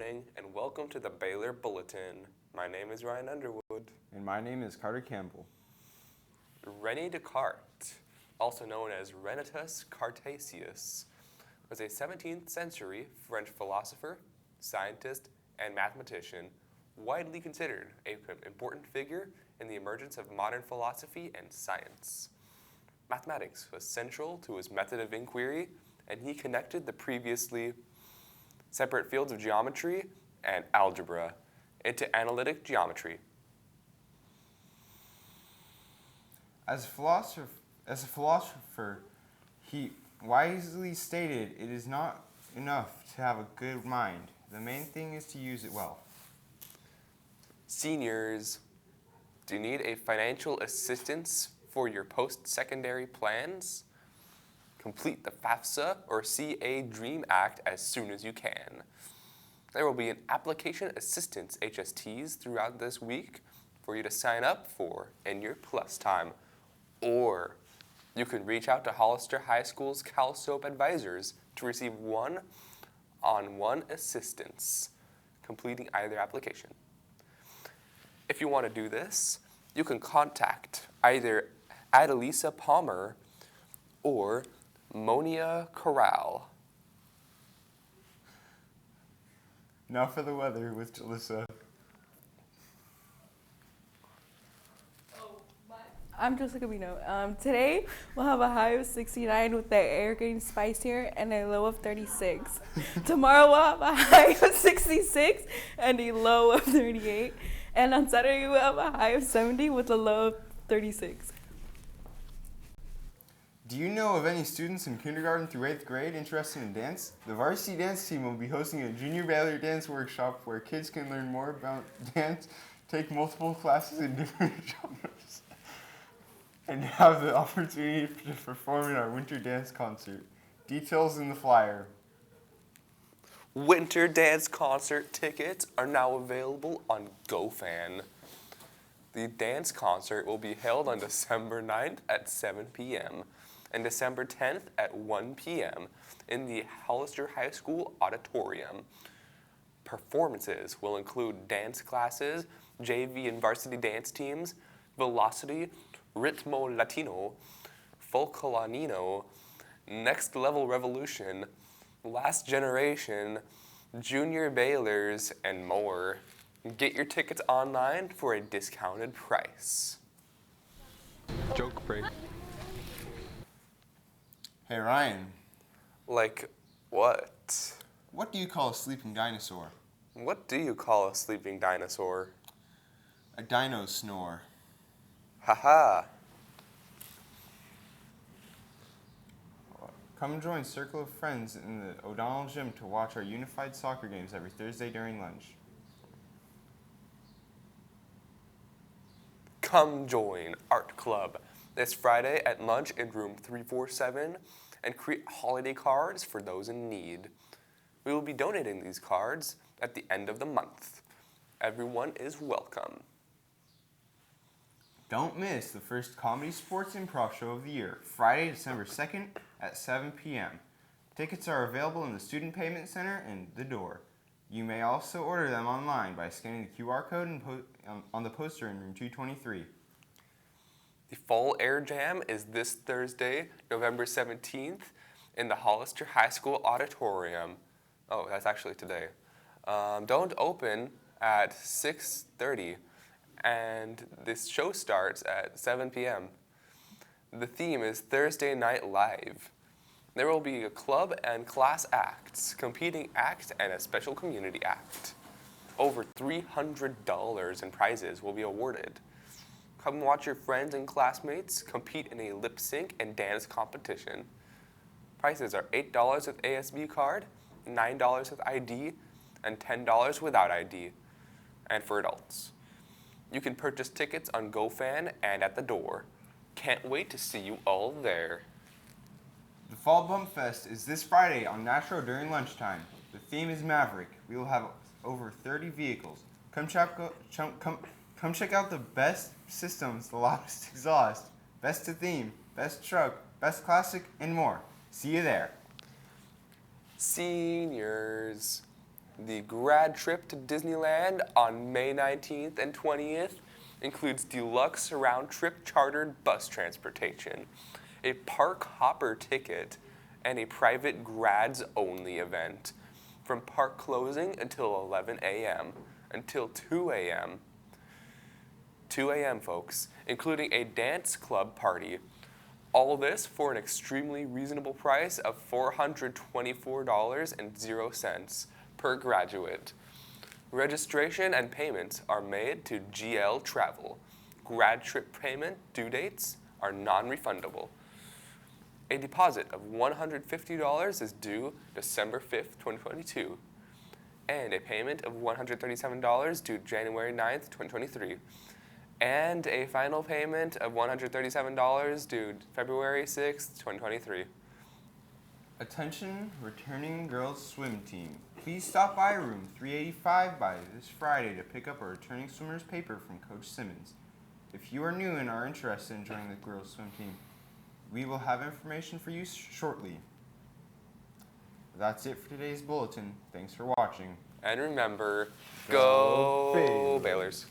morning, and welcome to the Baler Bulletin. My name is Ryan Underwood. And my name is Carter Campbell. René Descartes, also known as Renatus Cartesius, was a 17th century French philosopher, scientist, and mathematician, widely considered an important figure in the emergence of modern philosophy and science. Mathematics was central to his method of inquiry, and he connected the previously separate fields of geometry and algebra into analytic geometry. As a philosopher, he wisely stated, "It is not enough to have a good mind. The main thing is to use it well." Seniors, do you need a financial assistance for your post-secondary plans? Complete the FAFSA or CA DREAM Act as soon as you can. There will be an application assistance HSTs throughout this week for you to sign up for in your plus time. Or you can reach out to Hollister High School's CalSoap advisors to receive one-on-one assistance completing either application. If you want to do this, you can contact either Adelisa Palmer or Monia Corral. Now for the weather with Jalissa. I'm Jessica Bino. Today we'll have a high of 69 with the air getting spicier and a low of 36. Tomorrow we'll have a high of 66 and a low of 38. And on Saturday we'll have a high of 70 with a low of 36. Do you know of any students in kindergarten through 8th grade interested in dance? The varsity dance team will be hosting a junior Baler dance workshop where kids can learn more about dance, take multiple classes in different genres, and have the opportunity to perform in our winter dance concert. Details in the flyer. Winter dance concert tickets are now available on GoFan. The dance concert will be held on December 9th at 7 p.m. and December 10th at 1 p.m. in the Hollister High School auditorium. Performances will include dance classes, JV and varsity dance teams, Velocity, Ritmo Latino, Folklanino, Next Level Revolution, Last Generation, Junior Balers, and more. Get your tickets online for a discounted price. Joke break. Hey Ryan, Like what? what do you call a sleeping dinosaur? What do you call a sleeping dinosaur? A dino snore. Haha. Come join Circle of Friends in the O'Donnell Gym to watch our unified soccer games every Thursday during lunch. Come join Art Club this Friday at lunch in room 347 and create holiday cards for those in need. We will be donating these cards at the end of the month. Everyone is welcome. Don't miss the first comedy sports improv show of the year, Friday, December 2nd at 7 p.m. Tickets are available in the Student Payment Center and the door. You may also order them online by scanning the QR code on the poster in room 223. The Fall Air Jam is this Thursday, November 17th, in the Hollister High School auditorium. Oh, that's actually today. Don't open at 6:30, and this show starts at 7 p.m. The theme is Thursday Night Live. There will be a club and class acts, competing act, and a special community act. Over $300 in prizes will be awarded. Come watch your friends and classmates compete in a lip sync and dance competition. Prices are $8 with ASB card, $9 with ID, and $10 without ID, and for adults. You can purchase tickets on GoFan and at the door. Can't wait to see you all there. The Fall Bump Fest is this Friday on Nashua during lunchtime. The theme is Maverick. We will have over 30 vehicles. Come check out the best systems, the loudest exhaust, best to theme, best truck, best classic, and more. See you there. Seniors, The grad trip to Disneyland on May 19th and 20th includes deluxe round-trip chartered bus transportation, a park hopper ticket, and a private grads-only event from park closing until 11 a.m. until 2 a.m. 2 a.m., folks, including a dance club party. All this for an extremely reasonable price of $424.00 per graduate. Registration and payments are made to GL Travel. Grad trip payment due dates are non-refundable. A deposit of $150 is due December 5th, 2022, and a payment of $137 due January 9th, 2023, and a final payment of $137 due February 6th, 2023. Attention, returning girls swim team. Please stop by room 385 by this Friday to pick up a returning swimmer's paper from Coach Simmons. If you are new and are interested in joining the girls swim team, we will have information for you shortly. That's it for today's bulletin. Thanks for watching. And remember, Go go Balers.